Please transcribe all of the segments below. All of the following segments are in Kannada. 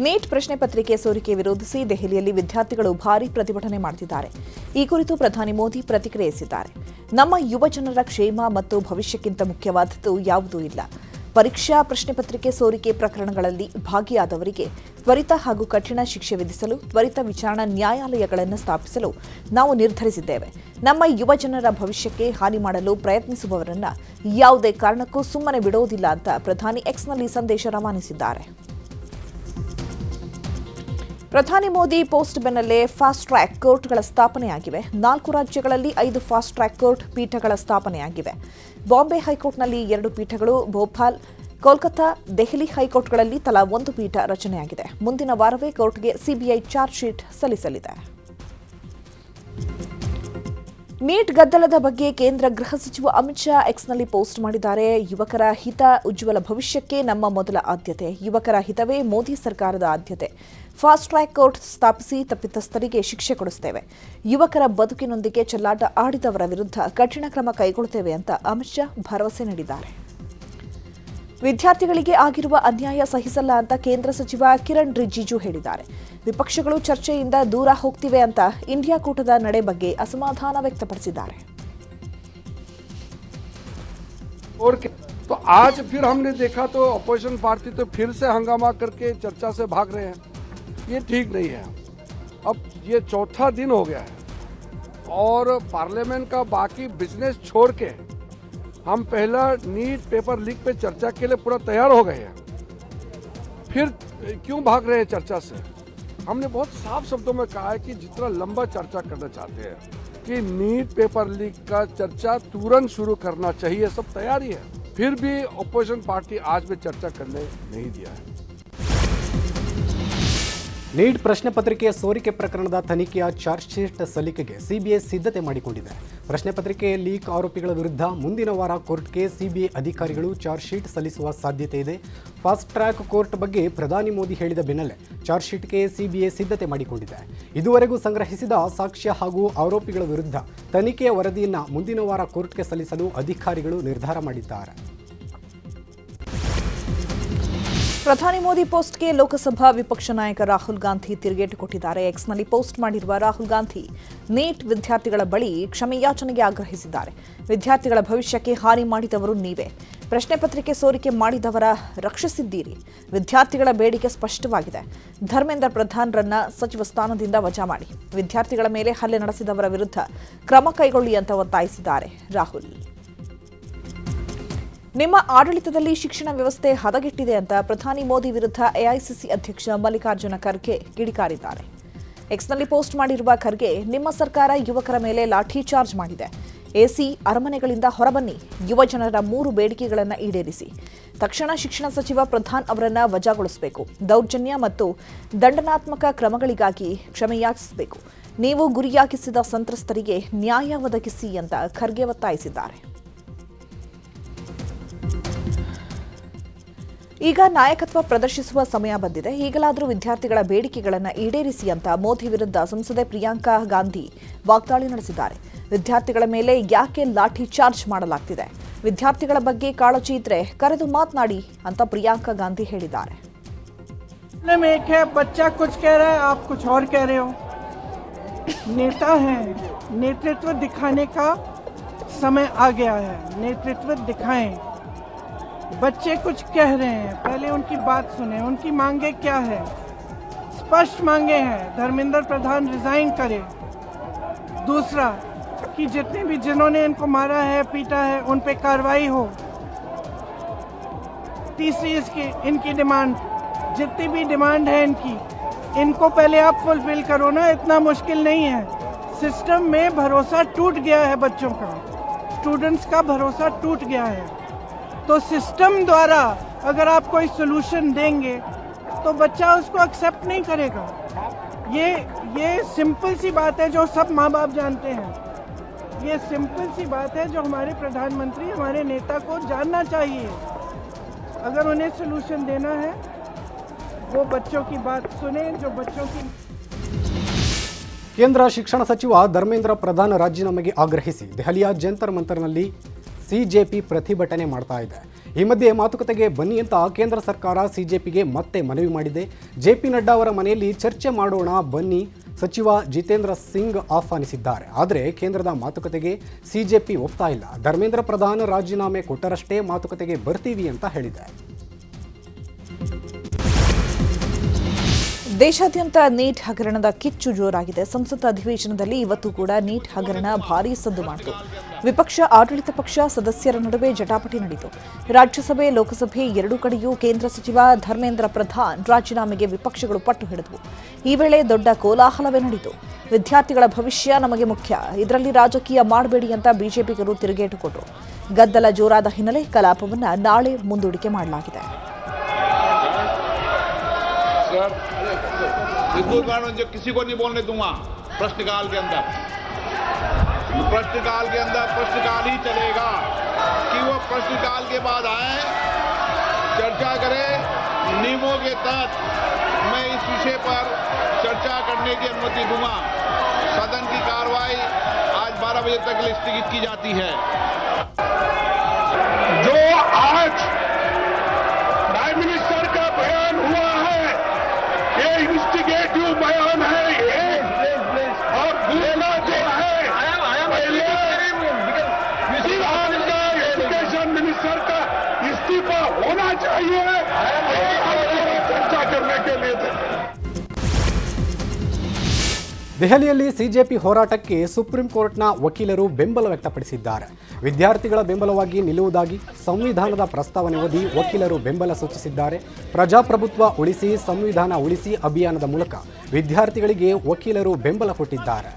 ನೀಟ್ ಪ್ರಶ್ನೆ ಪತ್ರಿಕೆ ಸೋರಿಕೆ ವಿರೋಧಿಸಿ ದೆಹಲಿಯಲ್ಲಿ ವಿದ್ಯಾರ್ಥಿಗಳು ಭಾರೀ ಪ್ರತಿಭಟನೆ ಮಾಡುತ್ತಿದ್ದಾರೆ. ಈ ಕುರಿತು ಪ್ರಧಾನಿ ಮೋದಿ ಪ್ರತಿಕ್ರಿಯಿಸಿದ್ದಾರೆ. ನಮ್ಮ ಯುವಜನರ ಕ್ಷೇಮ ಮತ್ತು ಭವಿಷ್ಯಕ್ಕಿಂತ ಮುಖ್ಯವಾದದ್ದು ಯಾವುದೂ ಇಲ್ಲ. ಪರೀಕ್ಷಾ ಪ್ರಶ್ನೆ ಪತ್ರಿಕೆ ಸೋರಿಕೆ ಪ್ರಕರಣಗಳಲ್ಲಿ ಭಾಗಿಯಾದವರಿಗೆ ತ್ವರಿತ ಹಾಗೂ ಕಠಿಣ ಶಿಕ್ಷೆ ವಿಧಿಸಲು ತ್ವರಿತ ವಿಚಾರಣಾ ನ್ಯಾಯಾಲಯಗಳನ್ನು ಸ್ಥಾಪಿಸಲು ನಾವು ನಿರ್ಧರಿಸಿದ್ದೇವೆ. ನಮ್ಮ ಯುವಜನರ ಭವಿಷ್ಯಕ್ಕೆ ಹಾನಿ ಮಾಡಲು ಪ್ರಯತ್ನಿಸುವವರನ್ನ ಯಾವುದೇ ಕಾರಣಕ್ಕೂ ಸುಮ್ಮನೆ ಬಿಡುವುದಿಲ್ಲ ಅಂತ ಪ್ರಧಾನಿ ಎಕ್ಸ್ನಲ್ಲಿ ಸಂದೇಶ ರವಾನಿಸಿದ್ದಾರೆ. ಪ್ರಧಾನಿ ಮೋದಿ ಪೋಸ್ಟ್ ಬೆನ್ನಲ್ಲೇ ಫಾಸ್ಟ್ ಟ್ರ್ಯಾಕ್ ಕೋರ್ಟ್ಗಳ ಸ್ಥಾಪನೆಯಾಗಿವೆ. 4 ರಾಜ್ಯಗಳಲ್ಲಿ 5 ಫಾಸ್ಟ್ ಟ್ರ್ಯಾಕ್ ಕೋರ್ಟ್ ಪೀಠಗಳ ಸ್ಥಾಪನೆಯಾಗಿವೆ. ಬಾಂಬೆ ಹೈಕೋರ್ಟ್ನಲ್ಲಿ 2 ಪೀಠಗಳು, ಭೋಪಾಲ್, ಕೋಲ್ಕತಾ, ದೆಹಲಿ ಹೈಕೋರ್ಟ್ಗಳಲ್ಲಿ ತಲಾ 1 ಪೀಠ ರಚನೆಯಾಗಿದೆ. ಮುಂದಿನ ವಾರವೇ ಕೋರ್ಟ್ಗೆ ಸಿಬಿಐ ಚಾರ್ಜ್ ಶೀಟ್ ಸಲ್ಲಿಸಲಿದೆ. ನೀಟ್ ಗದ್ದಲದ ಬಗ್ಗೆ ಕೇಂದ್ರ ಗೃಹ ಸಚಿವ ಅಮಿತ್ ಶಾ ಎಕ್ಸ್ನಲ್ಲಿ ಪೋಸ್ಟ್ ಮಾಡಿದ್ದಾರೆ. ಯುವಕರ ಹಿತ, ಉಜ್ವಲ ಭವಿಷ್ಯಕ್ಕೆ ನಮ್ಮ ಮೊದಲ ಆದ್ಯತೆ. ಯುವಕರ ಹಿತವೇ ಮೋದಿ ಸರ್ಕಾರದ ಆದ್ಯತೆ. ಫಾಸ್ಟ್ ಟ್ರ್ಯಾಕ್ ಕೋರ್ಟ್ ಸ್ಥಾಪಿಸಿ ತಪ್ಪಿತಸ್ಥರಿಗೆ ಶಿಕ್ಷೆ ಕೊಡಿಸುತ್ತೇವೆ. ಯುವಕರ ಬದುಕಿನೊಂದಿಗೆ ಚೆಲ್ಲಾಟ ಆಡಿದವರ ವಿರುದ್ಧ ಕಠಿಣ ಕ್ರಮ ಕೈಗೊಳ್ಳುತ್ತೇವೆ ಅಂತ ಅಮಿತ್ ಶಾ ಭರವಸೆ ನೀಡಿದ್ದಾರೆ. ವಿದ್ಯಾರ್ಥಿಗಳಿಗೆ ಆಗಿರುವ ಅನ್ಯಾಯ ಸಹಿಸಲ್ಲ ಅಂತ ಕೇಂದ್ರ ಸಚಿವ ಕಿರಣ್ ರಿಜಿಜು ಹೇಳಿದ್ದಾರೆ. ವಿಪಕ್ಷಗಳು ಚರ್ಚೆಯಿಂದ ದೂರ ಹೋಗ್ತಿವೆ ಅಂತ ಇಂಡಿಯಾ ಕೂಟದ ನಡೆ ಬಗ್ಗೆ ಅಸಮಾಧಾನ ವ್ಯಕ್ತಪಡಿಸಿದ್ದಾರೆ. तो आज फिर हमने देखा तो अपोजिशन पार्टी तो फिर से हंगामा करके चर्चा से भाग रहे हैं. ये ठीक नहीं है. अब ये चौथा दिन हो गया है और पार्लियामेंट का बाकी बिजनेस छोड़ के हम पहला नीट पेपर लीक पे चर्चा के लिए पूरा तैयार हो गए हैं. फिर क्यों भाग रहे हैं चर्चा से? हमने बहुत साफ शब्दों में कहा है कि जितना लंबा चर्चा करना चाहते हैं कि नीट पेपर लीक का चर्चा तुरंत शुरू करना चाहिए, सब तैयारी है. फिर भी अपोजिशन पार्टी आज भी चर्चा करने नहीं दिया है. ನೀಟ್ ಪ್ರಶ್ನೆ ಪತ್ರಿಕೆಯ ಸೋರಿಕೆ ಪ್ರಕರಣದ ತನಿಖೆಯ ಚಾರ್ಜ್ ಶೀಟ್ ಸಲ್ಲಿಕೆಗೆ ಸಿಬಿಐ ಸಿದ್ಧತೆ ಮಾಡಿಕೊಂಡಿದೆ. ಪ್ರಶ್ನೆ ಪತ್ರಿಕೆ ಲೀಕ್ ಆರೋಪಿಗಳ ವಿರುದ್ಧ ಮುಂದಿನ ವಾರ ಕೋರ್ಟ್ಗೆ ಸಿಬಿಐ ಅಧಿಕಾರಿಗಳು ಚಾರ್ಜ್ ಶೀಟ್ ಸಲ್ಲಿಸುವ ಸಾಧ್ಯತೆ ಇದೆ. ಫಾಸ್ಟ್ ಟ್ರ್ಯಾಕ್ ಕೋರ್ಟ್ ಬಗ್ಗೆ ಪ್ರಧಾನಿ ಮೋದಿ ಹೇಳಿದ ಬೆನ್ನಲ್ಲೇ ಚಾರ್ಜ್ ಶೀಟ್ಗೆ ಸಿಬಿಐ ಸಿದ್ಧತೆ ಮಾಡಿಕೊಂಡಿದೆ. ಇದುವರೆಗೂ ಸಂಗ್ರಹಿಸಿದ ಸಾಕ್ಷ್ಯ ಹಾಗೂ ಆರೋಪಿಗಳ ವಿರುದ್ಧ ತನಿಖೆಯ ವರದಿಯನ್ನು ಮುಂದಿನ ವಾರ ಕೋರ್ಟ್ಗೆ ಸಲ್ಲಿಸಲು ಅಧಿಕಾರಿಗಳು ನಿರ್ಧಾರ ಮಾಡಿದ್ದಾರೆ. ಪ್ರಧಾನಿ ಮೋದಿ ಪೋಸ್ಟ್ಗೆ ಲೋಕಸಭಾ ವಿಪಕ್ಷ ನಾಯಕ ರಾಹುಲ್ ಗಾಂಧಿ ತಿರುಗೇಟು ಕೊಟ್ಟಿದ್ದಾರೆ. ಎಕ್ಸ್ನಲ್ಲಿ ಪೋಸ್ಟ್ ಮಾಡಿರುವ ರಾಹುಲ್ ಗಾಂಧಿ ನೀಟ್ ವಿದ್ಯಾರ್ಥಿಗಳ ಬಳಿ ಕ್ಷಮೆಯಾಚನೆಗೆ ಆಗ್ರಹಿಸಿದ್ದಾರೆ. ವಿದ್ಯಾರ್ಥಿಗಳ ಭವಿಷ್ಯಕ್ಕೆ ಹಾನಿ ಮಾಡಿದವರು ನೀವೇ. ಪ್ರಶ್ನೆ ಪತ್ರಿಕೆ ಸೋರಿಕೆ ಮಾಡಿದವರ ರಕ್ಷಿಸಿದ್ದೀರಿ. ವಿದ್ಯಾರ್ಥಿಗಳ ಬೇಡಿಕೆ ಸ್ಪಷ್ಟವಾಗಿದೆ. ಧರ್ಮೇಂದ್ರ ಪ್ರಧಾನ್ರನ್ನ ಸಚಿವ ಸ್ಥಾನದಿಂದ ವಜಾ ಮಾಡಿ. ವಿದ್ಯಾರ್ಥಿಗಳ ಮೇಲೆ ಹಲ್ಲೆ ನಡೆಸಿದವರ ವಿರುದ್ಧ ಕ್ರಮ ಕೈಗೊಳ್ಳಿ ಅಂತ ಒತ್ತಾಯಿಸಿದ್ದಾರೆ ರಾಹುಲ್. ನಿಮ್ಮ ಆಡಳಿತದಲ್ಲಿ ಶಿಕ್ಷಣ ವ್ಯವಸ್ಥೆ ಹದಗೆಟ್ಟಿದೆ ಅಂತ ಪ್ರಧಾನಿ ಮೋದಿ ವಿರುದ್ಧ ಎಐಸಿಸಿ ಅಧ್ಯಕ್ಷ ಮಲ್ಲಿಕಾರ್ಜುನ ಖರ್ಗೆ ಕಿಡಿಕಾರಿದ್ದಾರೆ. ಎಕ್ಸ್ನಲ್ಲಿ ಪೋಸ್ಟ್ ಮಾಡಿರುವ ಖರ್ಗೆ, ನಿಮ್ಮ ಸರ್ಕಾರ ಯುವಕರ ಮೇಲೆ ಲಾಠಿ ಚಾರ್ಜ್ ಮಾಡಿದೆ. ಎಸಿ ಅರಮನೆಗಳಿಂದ ಹೊರಬನ್ನಿ. ಯುವಜನರ 3 ಬೇಡಿಕೆಗಳನ್ನು ಈಡೇರಿಸಿ. ತಕ್ಷಣ ಶಿಕ್ಷಣ ಸಚಿವ ಪ್ರಧಾನ್ ಅವರನ್ನ ವಜಾಗೊಳಿಸಬೇಕು. ದೌರ್ಜನ್ಯ ಮತ್ತು ದಂಡನಾತ್ಮಕ ಕ್ರಮಗಳಿಗಾಗಿ ಕ್ಷಮೆಯಾಚಿಸಬೇಕು. ನೀವು ಗುರಿಯಾಗಿಸಿದ ಸಂತ್ರಸ್ತರಿಗೆ ನ್ಯಾಯ ಒದಗಿಸಿ ಅಂತ ಖರ್ಗೆ ಒತ್ತಾಯಿಸಿದ್ದಾರೆ. ಈಗ ನಾಯಕತ್ವ ಪ್ರದರ್ಶಿಸುವ ಸಮಯ ಬಂದಿದೆ. ಈಗಲಾದರೂ ವಿದ್ಯಾರ್ಥಿಗಳ ಬೇಡಿಕೆಗಳನ್ನು ಈಡೇರಿಸಿ ಅಂತ ಮೋದಿ ವಿರುದ್ಧ ಸಂಸದೆ ಪ್ರಿಯಾಂಕಾ ಗಾಂಧಿ ವಾಗ್ದಾಳಿ ನಡೆಸಿದ್ದಾರೆ. ವಿದ್ಯಾರ್ಥಿಗಳ ಮೇಲೆ ಯಾಕೆ ಲಾಠಿ ಚಾರ್ಜ್ ಮಾಡಲಾಗ್ತಿದೆ? ವಿದ್ಯಾರ್ಥಿಗಳ ಬಗ್ಗೆ ಕಾಳಜಿ ಇದ್ರೆ ಕರೆದು ಮಾತನಾಡಿ ಅಂತ ಪ್ರಿಯಾಂಕಾ ಗಾಂಧಿ ಹೇಳಿದ್ದಾರೆ. बच्चा कुछ कह रहा है, आप कुछ और कह रहे हो. नेता है, नेतृत्व दिखाने का समय आ गया है. नेतृत्व दिखाएं. बच्चे कुछ कह रहे हैं, पहले उनकी बात सुने. उनकी मांगे क्या है? स्पष्ट मांगे हैं. धर्मेंद्र प्रधान रिजाइन करे. दूसरा कि जितने भी जिन्होंने इनको मारा है, पीटा है, उन पे कार्रवाई हो. तीसरी इनकी डिमांड, जितनी भी डिमांड है इनको पहले आप फुलफिल करो ना. इतना मुश्किल नहीं है. सिस्टम में भरोसा टूट गया है. बच्चों का, स्टूडेंट्स का भरोसा टूट गया है. तो सिस्टम द्वारा अगर आप कोई सोल्यूशन देंगे तो बच्चा उसको एक्सेप्ट नहीं करेगा. ये सिंपल सी बात है जो सब माँ बाप जानते हैं. ये सिंपल सी बात है जो हमारे प्रधानमंत्री, हमारे नेता को जानना चाहिए. अगर उन्हें सोल्यूशन देना है वो बच्चों की बात सुने. जो बच्चों की ಕೇಂದ್ರ ಶಿಕ್ಷಣ ಸಚಿವ ಧರ್ಮೇಂದ್ರ ಪ್ರಧಾನ್ ರಾಜೀನಾಮೆಗೆ ಆಗ್ರಹಿಸಿ ದೆಹಲಿಯ ಜಂತರ್ ಮಂತರ್ನಲ್ಲಿ ಸಿಜೆಪಿ ಪ್ರತಿಭಟನೆ ಮಾಡ್ತಾ ಇದೆ. ಈ ಮಧ್ಯೆ ಮಾತುಕತೆಗೆ ಬನ್ನಿ ಅಂತ ಕೇಂದ್ರ ಸರ್ಕಾರ ಸಿಜೆಪಿಗೆ ಮತ್ತೆ ಮನವಿ ಮಾಡಿದೆ. ಜೆಪಿ ನಡ್ಡಾ ಅವರ ಮನೆಯಲ್ಲಿ ಚರ್ಚೆ ಮಾಡೋಣ ಬನ್ನಿ ಸಚಿವ ಜಿತೇಂದ್ರ ಸಿಂಗ್ ಆಹ್ವಾನಿಸಿದ್ದಾರೆ. ಆದರೆ ಕೇಂದ್ರದ ಮಾತುಕತೆಗೆ ಸಿಜೆಪಿ ಒಪ್ತಾ ಇಲ್ಲ. ಧರ್ಮೇಂದ್ರ ಪ್ರಧಾನ್ ರಾಜೀನಾಮೆ ಕೊಟ್ಟರಷ್ಟೇ ಮಾತುಕತೆಗೆ ಬರ್ತೀವಿ ಅಂತ ಹೇಳಿದೆ. ದೇಶಾದ್ಯಂತ ನೀಟ್ ಹಗರಣದ ಕಿಚ್ಚು ಜೋರಾಗಿದೆ. ಸಂಸತ್ ಅಧಿವೇಶನದಲ್ಲಿ ಇವತ್ತು ಕೂಡ ನೀಟ್ ಹಗರಣ ಭಾರೀ ಸದ್ದು ಮಾಡಿತು. ವಿಪಕ್ಷ ಆಡಳಿತ ಪಕ್ಷ ಸದಸ್ಯರ ನಡುವೆ ಜಟಾಪಟಿ ನಡೆಯಿತು. ರಾಜ್ಯಸಭೆ ಲೋಕಸಭೆ ಎರಡೂ ಕಡೆಯೂ ಕೇಂದ್ರ ಸಚಿವ ಧರ್ಮೇಂದ್ರ ಪ್ರಧಾನ್ ರಾಜೀನಾಮೆಗೆ ವಿಪಕ್ಷಗಳು ಪಟ್ಟು ಹಿಡಿದವು. ಈ ವೇಳೆ ದೊಡ್ಡ ಕೋಲಾಹಲವೇ ನಡೆಯಿತು. ವಿದ್ಯಾರ್ಥಿಗಳ ಭವಿಷ್ಯ ನಮಗೆ ಮುಖ್ಯ, ಇದರಲ್ಲಿ ರಾಜಕೀಯ ಮಾಡಬೇಡಿ ಅಂತ ಬಿಜೆಪಿಗರು ತಿರುಗೇಟು ಕೊಟ್ಟರು. ಗದ್ದಲ ಜೋರಾದ ಹಿನ್ನೆಲೆ ಕಲಾಪವನ್ನು ನಾಳೆ ಮುಂದೂಡಿಕೆ ಮಾಡಲಾಗಿದೆ. जो किसी को नहीं बोलने दूंगा प्रश्नकाल के अंदर प्रश्नकाल ही चलेगा कि वो प्रश्नकाल के बाद आए, चर्चा करें नियमों के तहत। मैं इस विषय पर चर्चा करने की अनुमति दूंगा। सदन की कार्रवाई आज 12 बजे तक स्थगित की जाती है। जो आज प्राइम मिनिस्टर का बयान हुआ है ये इन्वेस्टिगेटिव बयान है ये, और दूसरा जो है पहले एजुकेशन मिनिस्टर का इस्तीफा होना चाहिए चर्चा करने के लिए। ದೆಹಲಿಯಲ್ಲಿ ಸಿಜೆಪಿ ಹೋರಾಟಕ್ಕೆ ಸುಪ್ರೀಂ ಕೋರ್ಟ್ನ ವಕೀಲರು ಬೆಂಬಲ ವ್ಯಕ್ತಪಡಿಸಿದ್ದಾರೆ. ವಿದ್ಯಾರ್ಥಿಗಳ ಬೆಂಬಲವಾಗಿ ನಿಲ್ಲುವುದಾಗಿ ಸಂವಿಧಾನದ ಪ್ರಸ್ತಾವನೆ ಓದಿ ವಕೀಲರು ಬೆಂಬಲ ಸೂಚಿಸಿದ್ದಾರೆ. ಪ್ರಜಾಪ್ರಭುತ್ವ ಉಳಿಸಿ ಸಂವಿಧಾನ ಉಳಿಸಿ ಅಭಿಯಾನದ ಮೂಲಕ ವಿದ್ಯಾರ್ಥಿಗಳಿಗೆ ವಕೀಲರು ಬೆಂಬಲ ಕೊಟ್ಟಿದ್ದಾರೆ.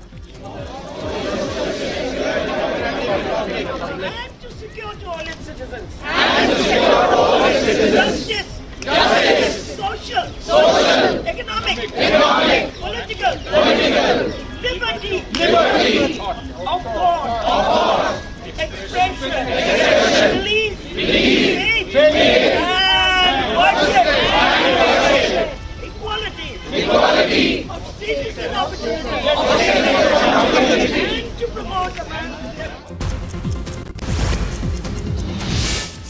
Liberty of thought, expression, belief, faith, and worship, equality of citizen opportunity, and to promote a man's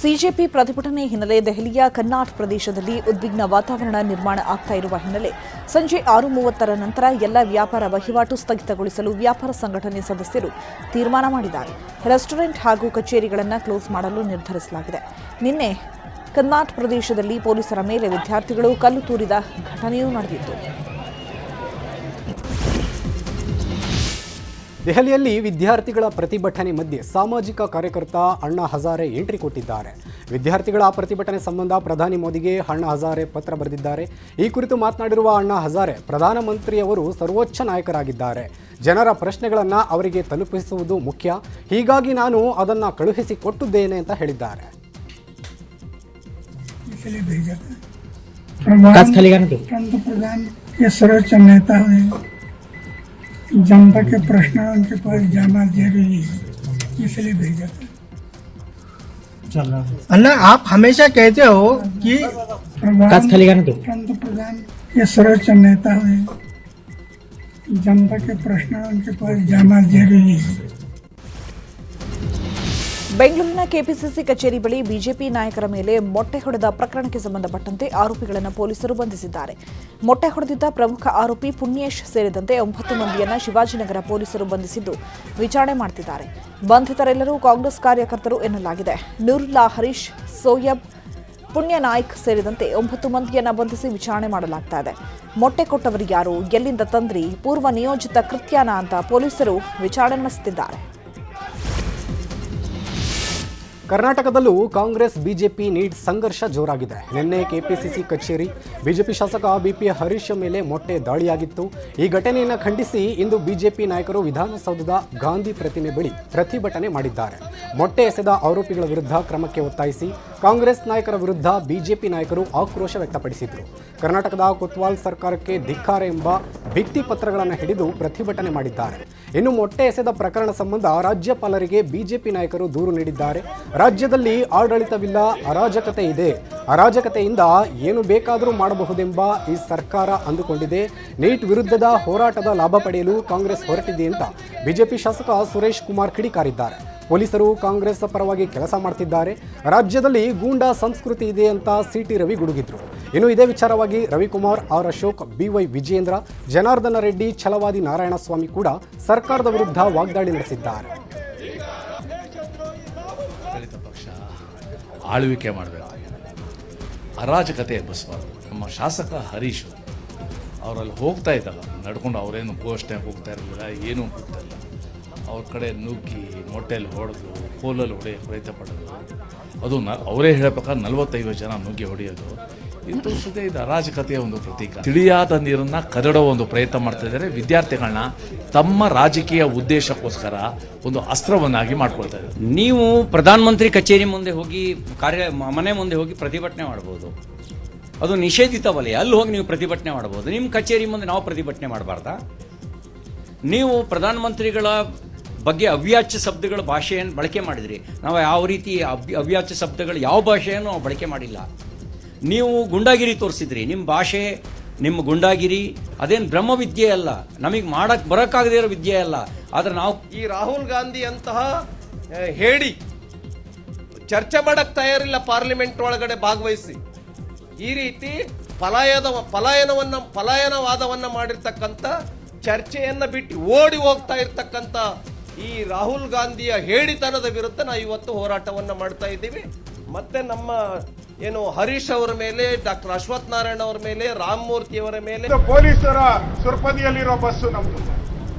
CJP ಪ್ರತಿಭಟನೆ ಹಿನ್ನೆಲೆ ದೆಹಲಿಯ ಕನ್ನಾಟ್ ಪ್ರದೇಶದಲ್ಲಿ ಉದ್ವಿಗ್ನ ವಾತಾವರಣ ನಿರ್ಮಾಣ ಆಗ್ತಾ ಇರುವ ಹಿನ್ನೆಲೆ ಸಂಜೆ 6:30 ನಂತರ ಎಲ್ಲ ವ್ಯಾಪಾರ ವಹಿವಾಟು ಸ್ಥಗಿತಗೊಳಿಸಲು ವ್ಯಾಪಾರ ಸಂಘಟನೆ ಸದಸ್ಯರು ತೀರ್ಮಾನ ಮಾಡಿದ್ದಾರೆ. ರೆಸ್ಟೋರೆಂಟ್ ಹಾಗೂ ಕಚೇರಿಗಳನ್ನು ಕ್ಲೋಸ್ ಮಾಡಲು ನಿರ್ಧರಿಸಲಾಗಿದೆ. ನಿನ್ನೆ ಕನ್ನಾಟ್ ಪ್ರದೇಶದಲ್ಲಿ ಪೊಲೀಸರ ಮೇಲೆ ವಿದ್ಯಾರ್ಥಿಗಳು ಕಲ್ಲು ತೂರಿದ ಘಟನೆಯೂ ನಡೆದಿತ್ತು. ದೆಹಲಿಯಲ್ಲಿ ವಿದ್ಯಾರ್ಥಿಗಳ ಪ್ರತಿಭಟನೆ ಮಧ್ಯೆ ಸಾಮಾಜಿಕ ಕಾರ್ಯಕರ್ತ ಅಣ್ಣಾ ಹಜಾರೆ ಎಂಟ್ರಿ ಕೊಟ್ಟಿದ್ದಾರೆ. ವಿದ್ಯಾರ್ಥಿಗಳ ಪ್ರತಿಭಟನೆ ಸಂಬಂಧ ಪ್ರಧಾನಿ ಮೋದಿಗೆ ಅಣ್ಣಾ ಹಜಾರೆ ಪತ್ರ ಬರೆದಿದ್ದಾರೆ. ಈ ಕುರಿತು ಮಾತನಾಡಿರುವ ಅಣ್ಣಾ ಹಜಾರೆ, ಪ್ರಧಾನಮಂತ್ರಿಯವರು ಸರ್ವೋಚ್ಚ ನಾಯಕರಾಗಿದ್ದಾರೆ. ಜನರ ಪ್ರಶ್ನೆಗಳನ್ನು ಅವರಿಗೆ ತಲುಪಿಸುವುದು ಮುಖ್ಯ, ಹೀಗಾಗಿ ನಾನು ಅದನ್ನು ಕಳುಹಿಸಿಕೊಟ್ಟಿದ್ದೇನೆ ಅಂತ ಹೇಳಿದ್ದಾರೆ. जनता के प्रश्न उनके पास जाना जरूरी है, इसलिए भेजा था। अन्ना, आप हमेशा कहते हो कि प्रधान ये सर्वोच्च नेता है, जनता के प्रश्न उनके पास जाना जरूरी है। ಬೆಂಗಳೂರಿನ ಕೆಪಿಸಿಸಿ ಕಚೇರಿ ಬಳಿ ಬಿಜೆಪಿ ನಾಯಕರ ಮೇಲೆ ಮೊಟ್ಟೆ ಹೊಡೆದ ಪ್ರಕರಣಕ್ಕೆ ಸಂಬಂಧಪಟ್ಟಂತೆ ಆರೋಪಿಗಳನ್ನು ಪೊಲೀಸರು ಬಂಧಿಸಿದ್ದಾರೆ. ಮೊಟ್ಟೆ ಹೊಡೆದಿದ್ದ ಪ್ರಮುಖ ಆರೋಪಿ ಪುಣ್ಯೇಶ್ ಸೇರಿದಂತೆ 9 ಮಂದಿಯನ್ನು ಶಿವಾಜಿನಗರ ಪೊಲೀಸರು ಬಂಧಿಸಿದ್ದು ವಿಚಾರಣೆ ಮಾಡುತ್ತಿದ್ದಾರೆ. ಬಂಧಿತರೆಲ್ಲರೂ ಕಾಂಗ್ರೆಸ್ ಕಾರ್ಯಕರ್ತರು ಎನ್ನಲಾಗಿದೆ. ನೂರುಲ್ಲಾ, ಹರೀಶ್, ಸೋಯಬ್, ಪುಣ್ಯ ನಾಯ್ಕ್ ಸೇರಿದಂತೆ 9 ಮಂದಿಯನ್ನು ಬಂಧಿಸಿ ವಿಚಾರಣೆ ಮಾಡಲಾಗ್ತಾ ಇದೆ. ಮೊಟ್ಟೆ ಕೊಟ್ಟವರು ಯಾರು, ಎಲ್ಲಿಂದ ತಂದ್ರಿ, ಪೂರ್ವ ನಿಯೋಜಿತ ಕೃತ್ಯನ ಅಂತ ಪೊಲೀಸರು ವಿಚಾರಣೆ ನಡೆಸುತ್ತಿದ್ದಾರೆ. ಕರ್ನಾಟಕದಲ್ಲೂ ಕಾಂಗ್ರೆಸ್ ಬಿಜೆಪಿ ನೀಟ್ ಸಂಘರ್ಷ ಜೋರಾಗಿದೆ. ನಿನ್ನೆ ಕೆಪಿಸಿಸಿ ಕಚೇರಿ ಬಿಜೆಪಿ ಶಾಸಕ ಬಿಪಿ ಹರೀಶ್ ಮೇಲೆ ಮೊಟ್ಟೆ ದಾಳಿಯಾಗಿತ್ತು. ಈ ಘಟನೆಯನ್ನು ಖಂಡಿಸಿ ಇಂದು ಬಿಜೆಪಿ ನಾಯಕರು ವಿಧಾನಸೌಧದ ಗಾಂಧಿ ಪ್ರತಿಮೆ ಬಳಿ ಪ್ರತಿಭಟನೆ ಮಾಡಿದ್ದಾರೆ. ಮೊಟ್ಟೆ ಎಸೆದ ಆರೋಪಿಗಳ ವಿರುದ್ಧ ಕ್ರಮಕ್ಕೆ ಒತ್ತಾಯಿಸಿ ಕಾಂಗ್ರೆಸ್ ನಾಯಕರ ವಿರುದ್ಧ ಬಿಜೆಪಿ ನಾಯಕರು ಆಕ್ರೋಶ ವ್ಯಕ್ತಪಡಿಸಿದರು. ಕರ್ನಾಟಕದ ಕೊತ್ವಾಲ್ ಸರ್ಕಾರಕ್ಕೆ ಧಿಕ್ಕಾರ ಎಂಬ ಭಿತ್ತಿ ಪತ್ರಗಳನ್ನು ಹಿಡಿದು ಪ್ರತಿಭಟನೆ ಮಾಡಿದ್ದಾರೆ. ಇನ್ನು ಮೊಟ್ಟೆ ಎಸೆದ ಪ್ರಕರಣ ಸಂಬಂಧ ರಾಜ್ಯಪಾಲರಿಗೆ ಬಿಜೆಪಿ ನಾಯಕರು ದೂರು ನೀಡಿದ್ದಾರೆ. ರಾಜ್ಯದಲ್ಲಿ ಆಡಳಿತವಿಲ್ಲ, ಅರಾಜಕತೆ ಇದೆ, ಅರಾಜಕತೆಯಿಂದ ಏನು ಬೇಕಾದರೂ ಮಾಡಬಹುದೆಂಬ ಈ ಸರ್ಕಾರ ಅಂದುಕೊಂಡಿದೆ. ನೀಟ್ ವಿರುದ್ಧದ ಹೋರಾಟದ ಲಾಭ ಪಡೆಯಲು ಕಾಂಗ್ರೆಸ್ ಹೊರಟಿದೆ ಅಂತ ಬಿಜೆಪಿ ಶಾಸಕ ಸುರೇಶ್ ಕುಮಾರ್ ಕಿಡಿಕಾರಿದ್ದಾರೆ. ಪೊಲೀಸರು ಕಾಂಗ್ರೆಸ್ ಪರವಾಗಿ ಕೆಲಸ ಮಾಡ್ತಿದ್ದಾರೆ, ರಾಜ್ಯದಲ್ಲಿ ಗೂಂಡಾ ಸಂಸ್ಕೃತಿ ಇದೆ ಅಂತ ಸಿಟಿ ರವಿ ಗುಡುಗಿದ್ರು. ಇನ್ನು ಇದೇ ವಿಚಾರವಾಗಿ ರವಿಕುಮಾರ್, ಆರ್ ಅಶೋಕ್, BY ವಿಜೇಂದ್ರ, ಜನಾರ್ದನ ರೆಡ್ಡಿ, ಛಲವಾದಿ ನಾರಾಯಣಸ್ವಾಮಿ ಕೂಡ ಸರ್ಕಾರದ ವಿರುದ್ಧ ವಾಗ್ದಾಳಿ ನಡೆಸಿದ್ದಾರೆ. ಆಳ್ವಿಕೆ ಮಾಡಬೇಕು, ಅರಾಜಕತೆ ಎಬ್ಬಿಸಬಾರ್ದು. ನಮ್ಮ ಶಾಸಕ ಹರೀಶ್ ಅವರಲ್ಲಿ ಹೋಗ್ತಾ ಇದ್ದಲ್ಲ ನಡ್ಕೊಂಡು, ಅವರೇನು ಘೋಷಣೆ ಹೋಗ್ತಾ ಇರಲಿಲ್ಲ, ಏನೂ ಹೋಗ್ತಾ ಇಲ್ಲ. ಅವ್ರ ಕಡೆ ನುಗ್ಗಿ ಮೊಟ್ಟೆಯಲ್ಲಿ ಹೊಡೆದು ಕೋಲಲ್ಲಿ ಹೊಡೆಯೋಕ್ಕೆ ಪ್ರಯತ್ನ ಪಡೋದು, ಅದು ಅವರೇ ಹೇಳೋ ಪ್ರಕಾರ 45 ಜನ ನುಗ್ಗಿ ಹೊಡೆಯೋದು, ಇದು ತೋರಿಸದೆ ಇದು ಅರಾಜಕತೆಯ ಒಂದು ಪ್ರತೀಕ. ತಿಳಿಯಾದ ನೀರನ್ನು ಕದಡೋ ಒಂದು ಪ್ರಯತ್ನ ಮಾಡ್ತಾ ಇದ್ದಾರೆ. ವಿದ್ಯಾರ್ಥಿಗಳನ್ನ ತಮ್ಮ ರಾಜಕೀಯ ಉದ್ದೇಶಕ್ಕೋಸ್ಕರ ಒಂದು ಅಸ್ತ್ರವನ್ನಾಗಿ ಮಾಡ್ಕೊಳ್ತಾ ಇದ್ದಾರೆ. ನೀವು ಪ್ರಧಾನಮಂತ್ರಿ ಕಚೇರಿ ಮುಂದೆ ಹೋಗಿ ಮನೆ ಮುಂದೆ ಹೋಗಿ ಪ್ರತಿಭಟನೆ ಮಾಡ್ಬೋದು, ಅದು ನಿಷೇಧಿತ ವಲಯ, ಅಲ್ಲಿ ಹೋಗಿ ನೀವು ಪ್ರತಿಭಟನೆ ಮಾಡ್ಬೋದು. ನಿಮ್ಮ ಕಚೇರಿ ಮುಂದೆ ನಾವು ಪ್ರತಿಭಟನೆ ಮಾಡಬಾರ್ದಾ? ನೀವು ಪ್ರಧಾನಮಂತ್ರಿಗಳ ಬಗ್ಗೆ ಅವ್ಯಾಚ್ಯ ಶಬ್ದಗಳ ಭಾಷೆಯನ್ನು ಬಳಕೆ ಮಾಡಿದ್ರಿ. ನಾವು ಯಾವ ರೀತಿ ಅವ್ಯಾಚ್ಯ ಶಬ್ದಗಳು ಯಾವ ಭಾಷೆಯನ್ನು ನಾವು ಬಳಕೆ ಮಾಡಿಲ್ಲ. ನೀವು ಗುಂಡಾಗಿರಿ ತೋರಿಸಿದ್ರಿ. ನಿಮ್ಮ ಭಾಷೆ, ನಿಮ್ಮ ಗುಂಡಾಗಿರಿ ಅದೇನು ಬ್ರಹ್ಮವಿದ್ಯೆ ಅಲ್ಲ, ನಮಗೆ ಮಾಡಕ್ಕೆ ಬರೋಕ್ಕಾಗದೇ ಇರೋ ವಿದ್ಯೆ ಅಲ್ಲ. ಆದರೆ ನಾವು ಈ ರಾಹುಲ್ ಗಾಂಧಿ ಅಂತಹ ಹೇಳಿ ಚರ್ಚೆ ಮಾಡಕ್ಕೆ ತಯಾರಿಲ್ಲ ಪಾರ್ಲಿಮೆಂಟ್ ಒಳಗಡೆ ಭಾಗವಹಿಸಿ. ಈ ರೀತಿ ಪಲಾಯನವಾದವನ್ನು ಮಾಡಿರ್ತಕ್ಕಂಥ, ಚರ್ಚೆಯನ್ನು ಬಿಟ್ಟು ಓಡಿ ಹೋಗ್ತಾ ಇರ್ತಕ್ಕಂಥ ಈ ರಾಹುಲ್ ಗಾಂಧಿಯ ಹೇಳಿತನದ ವಿರುದ್ಧ ನಾವು ಇವತ್ತು ಹೋರಾಟವನ್ನು ಮಾಡ್ತಾ ಇದ್ದೀವಿ. ಮತ್ತೆ ನಮ್ಮ ಏನು ಹರೀಶ್ ಅವರ ಮೇಲೆ, ಡಾಕ್ಟರ್ ಅಶ್ವಥ್ ನಾರಾಯಣ ಅವರ ಮೇಲೆ, ರಾಮಮೂರ್ತಿ ಅವರ ಮೇಲೆ, ಪೊಲೀಸರ ಸುರಪದಿಯಲ್ಲಿರೋ ಬಸ್ಸು ನಮ್ದು.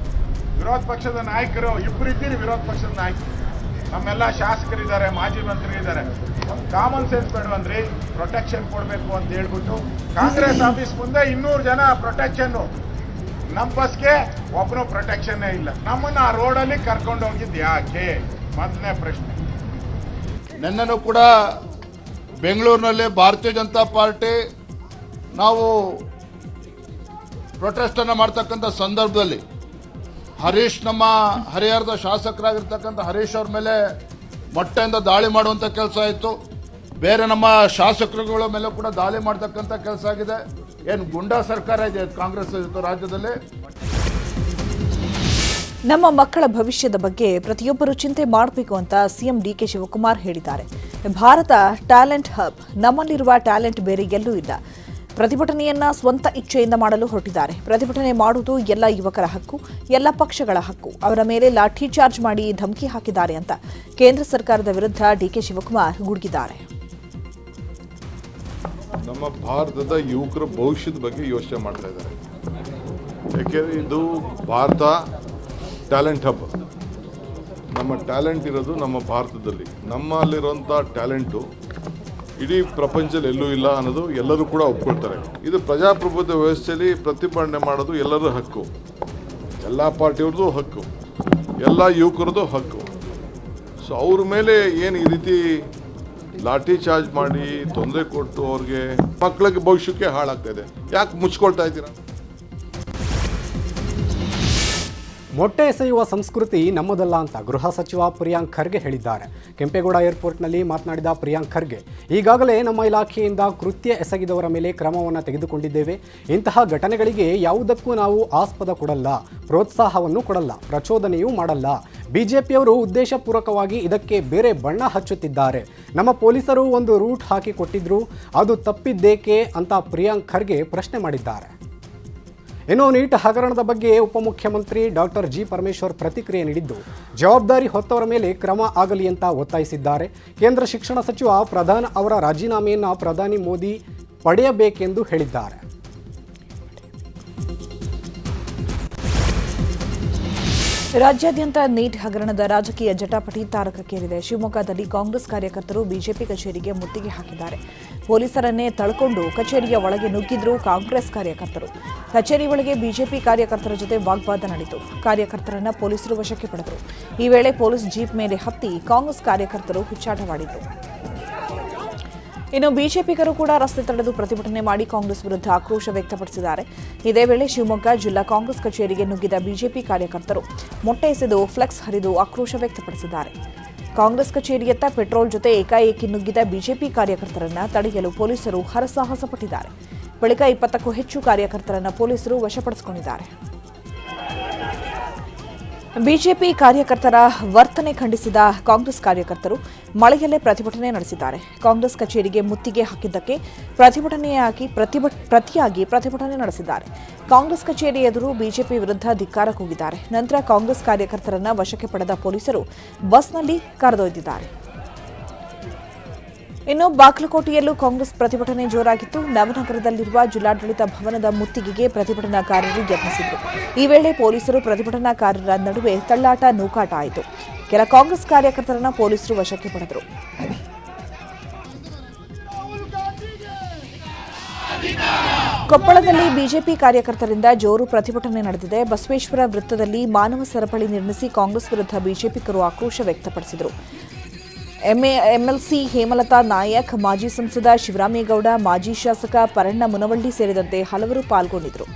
ವಿರೋಧ ಪಕ್ಷದ ನಾಯಕರು ಇಬ್ಬರು ಇದ್ದೀರಿ. ವಿರೋಧ ಪಕ್ಷದ ನಾಯಕರು ನಮ್ಮೆಲ್ಲ ಶಾಸಕರಿದ್ದಾರೆ, ಮಾಜಿ ಮಂತ್ರಿ ಇದ್ದಾರೆ. ಕಾಮನ್ ಸೆನ್ಸ್ ಬೇಡವಂದ್ರಿ, ಪ್ರೊಟೆಕ್ಷನ್ ಕೊಡಬೇಕು ಅಂತ ಹೇಳ್ಬಿಟ್ಟು ಕಾಂಗ್ರೆಸ್ ಆಫೀಸ್ ಮುಂದೆ 200 ಜನ ಪ್ರೊಟೆಕ್ಷನ್. ನಮ್ಮ ಬಸ್ಗೆ ಒಬ್ಬನು ಪ್ರೊಟೆಕ್ಷನ್ನೇ ಇಲ್ಲ. ನಮ್ಮನ್ನ ಆ ರೋಡಲ್ಲಿ ಕರ್ಕೊಂಡು ಹೋಗಿದ್ದು ಯಾಕೆ? ಮೊದಲನೇ ಪ್ರಶ್ನೆ. ನಿನ್ನೆನೂ ಕೂಡ ಬೆಂಗಳೂರಿನಲ್ಲಿ ಭಾರತೀಯ ಜನತಾ ಪಾರ್ಟಿ ನಾವು ಪ್ರೊಟೆಸ್ಟನ್ನು ಮಾಡ್ತಕ್ಕಂಥ ಸಂದರ್ಭದಲ್ಲಿ ಹರೀಶ್, ನಮ್ಮ ಹರಿಹರದ ಶಾಸಕರಾಗಿರ್ತಕ್ಕಂಥ ಹರೀಶ್ ಅವ್ರ ಮೇಲೆ ಮೊಟ್ಟೆಯಿಂದ ದಾಳಿ ಮಾಡುವಂಥ ಕೆಲಸ ಆಯಿತು. ಬೇರೆ ನಮ್ಮ ಶಾಸಕರುಗಳ ಮೇಲೆ ಕೂಡ ದಾಳಿ ಮಾಡ್ತಕ್ಕಂಥ ಕೆಲಸ ಆಗಿದೆ. ಏನು ಗುಂಡಾ ಸರ್ಕಾರ ಇದೆ ಕಾಂಗ್ರೆಸ್ ರಾಜ್ಯದಲ್ಲಿ. ನಮ್ಮ ಮಕ್ಕಳ ಭವಿಷ್ಯದ ಬಗ್ಗೆ ಪ್ರತಿಯೊಬ್ಬರು ಚಿಂತೆ ಮಾಡಬೇಕು ಅಂತ ಸಿಎಂ DK ಶಿವಕುಮಾರ್ ಹೇಳಿದ್ದಾರೆ. ಭಾರತ ಟ್ಯಾಲೆಂಟ್ ಹಬ್, ನಮ್ಮಲ್ಲಿರುವ ಟ್ಯಾಲೆಂಟ್ ಬೇರೆ ಎಲ್ಲೂ ಇಲ್ಲ. ಪ್ರತಿಭಟನೆಯನ್ನ ಸ್ವಂತ ಇಚ್ಛೆಯಿಂದ ಮಾಡಲು ಹೊರಟಿದ್ದಾರೆ. ಪ್ರತಿಭಟನೆ ಮಾಡುವುದು ಎಲ್ಲ ಯುವಕರ ಹಕ್ಕು, ಎಲ್ಲ ಪಕ್ಷಗಳ ಹಕ್ಕು. ಅವರ ಮೇಲೆ ಲಾಠಿ ಚಾರ್ಜ್ ಮಾಡಿ ಧಮಕಿ ಹಾಕಿದ್ದಾರೆ ಅಂತ ಕೇಂದ್ರ ಸರ್ಕಾರದ ವಿರುದ್ಧ DK ಶಿವಕುಮಾರ್ ಗುಡುಗಿದ್ದಾರೆ. ನಮ್ಮ ಭಾರತದ ಯುವಕರ ಭವಿಷ್ಯದ ಬಗ್ಗೆ ಯೋಚನೆ ಮಾಡ್ತಾ ಇದ್ದಾರೆ. ಯಾಕೆಂದರೆ ಇದು ಭಾರತ ಟ್ಯಾಲೆಂಟ್ ಹಬ್. ನಮ್ಮ ಟ್ಯಾಲೆಂಟ್ ಇರೋದು ನಮ್ಮ ಭಾರತದಲ್ಲಿ. ನಮ್ಮಲ್ಲಿರುವಂಥ ಟ್ಯಾಲೆಂಟು ಇಡೀ ಪ್ರಪಂಚದಲ್ಲಿ ಎಲ್ಲೂ ಇಲ್ಲ ಅನ್ನೋದು ಎಲ್ಲರೂ ಕೂಡ ಒಪ್ಕೊಳ್ತಾರೆ. ಇದು ಪ್ರಜಾಪ್ರಭುತ್ವ ವ್ಯವಸ್ಥೆಯಲ್ಲಿ ಪ್ರತಿಭಟನೆ ಮಾಡೋದು ಎಲ್ಲರ ಹಕ್ಕು, ಎಲ್ಲ ಪಾರ್ಟಿಯವ್ರದ್ದು ಹಕ್ಕು, ಎಲ್ಲ ಯುವಕರದ್ದು ಹಕ್ಕು. ಸೊ ಅವ್ರ ಮೇಲೆ ಏನು ಈ ರೀತಿ ಲಾಠಿ ಚಾರ್ಜ್ ಮಾಡಿ ತೊಂದರೆ ಕೊಟ್ಟು ಅವ್ರಿಗೆ ಮಕ್ಕಳಿಗೆ ಭವಿಷ್ಯಕ್ಕೆ ಹಾಳಾಗ್ತಾ ಇದೆ. ಯಾಕೆ ಮುಚ್ಕೊಳ್ತಾ ಇದ್ದೀರಾ? ಮೊಟ್ಟೆ ಎಸೆಯುವ ಸಂಸ್ಕೃತಿ ನಮ್ಮದಲ್ಲ ಅಂತ ಗೃಹ ಸಚಿವ ಪ್ರಿಯಾಂಕ್ ಖರ್ಗೆ ಹೇಳಿದ್ದಾರೆ. ಕೆಂಪೇಗೌಡ ಏರ್ಪೋರ್ಟ್ನಲ್ಲಿ ಮಾತನಾಡಿದ ಪ್ರಿಯಾಂಕ್ ಖರ್ಗೆ, ಈಗಾಗಲೇ ನಮ್ಮ ಇಲಾಖೆಯಿಂದ ಕೃತ್ಯ ಎಸಗಿದವರ ಮೇಲೆ ಕ್ರಮವನ್ನು ತೆಗೆದುಕೊಂಡಿದ್ದೇವೆ. ಇಂತಹ ಘಟನೆಗಳಿಗೆ ಯಾವುದಕ್ಕೂ ನಾವು ಆಸ್ಪದ ಕೊಡಲ್ಲ, ಪ್ರೋತ್ಸಾಹವನ್ನು ಕೊಡಲ್ಲ, ಪ್ರಚೋದನೆಯೂ ಮಾಡಲ್ಲ. ಬಿಜೆಪಿಯವರು ಉದ್ದೇಶಪೂರ್ವಕವಾಗಿ ಇದಕ್ಕೆ ಬೇರೆ ಬಣ್ಣ ಹಚ್ಚುತ್ತಿದ್ದಾರೆ. ನಮ್ಮ ಪೊಲೀಸರು ಒಂದು ರೂಟ್ ಹಾಕಿ ಕೊಟ್ಟಿದ್ರು, ಅದು ತಪ್ಪಿದ್ದೇಕೆ ಅಂತ ಪ್ರಿಯಾಂಕ್ ಖರ್ಗೆ ಪ್ರಶ್ನೆ ಮಾಡಿದ್ದಾರೆ. ಇನ್ನು ನೀಟ್ ಹಗರಣದ ಬಗ್ಗೆ ಉಪಮುಖ್ಯಮಂತ್ರಿ ಡಾಕ್ಟರ್ ಜಿ ಪರಮೇಶ್ವರ್ ಪ್ರತಿಕ್ರಿಯೆ ನೀಡಿದ್ದು, ಜವಾಬ್ದಾರಿ ಹೊತ್ತವರ ಮೇಲೆ ಕ್ರಮ ಆಗಲಿ ಅಂತ ಒತ್ತಾಯಿಸಿದ್ದಾರೆ. ಕೇಂದ್ರ ಶಿಕ್ಷಣ ಸಚಿವ ಪ್ರಧಾನ್ ಅವರ ರಾಜೀನಾಮೆಯನ್ನು ಪ್ರಧಾನಿ ಮೋದಿ ಪಡೆಯಬೇಕೆಂದು ಹೇಳಿದ್ದಾರೆ. ರಾಜ್ಯಾದ್ಯಂತ ನೀಟ್ ಹಗರಣದ ರಾಜಕೀಯ ಜಟಾಪಟಿ ತಾರಕಕ್ಕೇರಿದೆ. ಶಿವಮೊಗ್ಗದಲ್ಲಿ ಕಾಂಗ್ರೆಸ್ ಕಾರ್ಯಕರ್ತರು ಬಿಜೆಪಿ ಕಚೇರಿಗೆ ಮುತ್ತಿಗೆ ಹಾಕಿದ್ದಾರೆ. ಪೊಲೀಸರನ್ನೇ ತಳ್ಕೊಂಡು ಕಚೇರಿಯ ಒಳಗೆ ನುಗ್ಗಿದ್ರು ಕಾಂಗ್ರೆಸ್ ಕಾರ್ಯಕರ್ತರು. ಕಚೇರಿ ಒಳಗೆ ಬಿಜೆಪಿ ಕಾರ್ಯಕರ್ತರ ಜೊತೆ ವಾಗ್ವಾದ ನಡೆಯಿತು. ಕಾರ್ಯಕರ್ತರನ್ನ ಪೊಲೀಸರು ವಶಕ್ಕೆ ಪಡೆದರು. ಈ ವೇಳೆ ಪೊಲೀಸ್ ಜೀಪ್ ಮೇಲೆ ಹತ್ತಿ ಕಾಂಗ್ರೆಸ್ ಕಾರ್ಯಕರ್ತರು ಹುಚ್ಚಾಟವಾಡಿದ್ರು. ಇನ್ನು ಬಿಜೆಪಿಗರು ಕೂಡ ರಸ್ತೆ ತಡೆದು ಪ್ರತಿಭಟನೆ ಮಾಡಿ ಕಾಂಗ್ರೆಸ್ ವಿರುದ್ಧ ಆಕ್ರೋಶ ವ್ಯಕ್ತಪಡಿಸಿದ್ದಾರೆ. ಇದೇ ವೇಳೆ ಶಿವಮೊಗ್ಗ ಜಿಲ್ಲಾ ಕಾಂಗ್ರೆಸ್ ಕಚೇರಿಗೆ ನುಗ್ಗಿದ ಬಿಜೆಪಿ ಕಾರ್ಯಕರ್ತರು ಮೊಟ್ಟೆ ಎಸೆದು ಫ್ಲೆಕ್ಸ್ ಹರಿದು ಆಕ್ರೋಶ ವ್ಯಕ್ತಪಡಿಸಿದ್ದಾರೆ. ಕಾಂಗ್ರೆಸ್ ಕಚೇರಿಯತ್ತ ಪೆಟ್ರೋಲ್ ಜೊತೆ ಏಕಾಏಕಿ ನುಗ್ಗಿದ ಬಿಜೆಪಿ ಕಾರ್ಯಕರ್ತರನ್ನ ತಡೆಯಲು ಪೊಲೀಸರು ಹರಸಾಹಸ ಪಟ್ಟಿದ್ದಾರೆ. ಬಳಿಕ 20ಕ್ಕೂ ಹೆಚ್ಚು ಕಾರ್ಯಕರ್ತರನ್ನ ಪೊಲೀಸರು ವಶಪಡಿಸಿಕೊಂಡಿದ್ದಾರೆ. ಬಿಜೆಪಿ ಕಾರ್ಯಕರ್ತರ ವರ್ತನೆ ಖಂಡಿಸಿದ ಕಾಂಗ್ರೆಸ್ ಕಾರ್ಯಕರ್ತರು ಮಳೆಯಲ್ಲೇ ಪ್ರತಿಭಟನೆ ನಡೆಸಿದ್ದಾರೆ. ಕಾಂಗ್ರೆಸ್ ಕಚೇರಿಗೆ ಮುತ್ತಿಗೆ ಹಾಕಿದ್ದಕ್ಕೆ ಪ್ರತಿಯಾಗಿ ಪ್ರತಿಭಟನೆ ನಡೆಸಿದ್ದಾರೆ. ಕಾಂಗ್ರೆಸ್ ಕಚೇರಿ ಎದುರು ಬಿಜೆಪಿ ವಿರುದ್ಧ ಧಿಕ್ಕಾರ ಕೂಗಿದ್ದಾರೆ. ನಂತರ ಕಾಂಗ್ರೆಸ್ ಕಾರ್ಯಕರ್ತರನ್ನ ವಶಕ್ಕೆ ಪಡೆದ ಪೊಲೀಸರು ಬಸ್ನಲ್ಲಿ ಕರೆದೊಯ್ದಿದ್ದಾರೆ. ಇನ್ನು ಬಾಗಲಕೋಟೆಯಲ್ಲೂ ಕಾಂಗ್ರೆಸ್ ಪ್ರತಿಭಟನೆ ಜೋರಾಗಿತ್ತು. ನವನಗರದಲ್ಲಿರುವ ಜಿಲ್ಲಾಡಳಿತ ಭವನದ ಮುತ್ತಿಗೆಗೆ ಪ್ರತಿಭಟನಾಕಾರರು ಯತ್ನಿಸಿದರು. ಈ ವೇಳೆ ಪೊಲೀಸರು ಪ್ರತಿಭಟನಾಕಾರರ ನಡುವೆ ತಳ್ಳಾಟ ನೂಕಾಟ ಆಯಿತು. ಕೆಲ ಕಾಂಗ್ರೆಸ್ ಕಾರ್ಯಕರ್ತರನ್ನ ಪೊಲೀಸರು ವಶಕ್ಕೆ ಪಡೆದರು. ಕೊಪ್ಪಳದಲ್ಲಿ ಬಿಜೆಪಿ ಕಾರ್ಯಕರ್ತರಿಂದ ಜೋರು ಪ್ರತಿಭಟನೆ ನಡೆದಿದೆ. ಬಸವೇಶ್ವರ ವೃತ್ತದಲ್ಲಿ ಮಾನವ ಸರಪಳಿ ನಿರ್ಮಿಸಿ ಕಾಂಗ್ರೆಸ್ ವಿರುದ್ಧ ಬಿಜೆಪಿಗರು ಆಕ್ರೋಶ ವ್ಯಕ್ತಪಡಿಸಿದರು. ಎಂಎಲ್ಸಿ ಹೇಮಲತಾ ನಾಯಕ್, ಮಾಜಿ ಸಂಸದ ಶಿವರಾಮೇಗೌಡ, ಮಾಜಿ ಶಾಸಕ ಪರಣ್ಣ ಮುನವಳ್ಳಿ ಸೇರಿದಂತೆ ಹಲವರು ಪಾಲ್ಗೊಂಡಿದ್ದರು.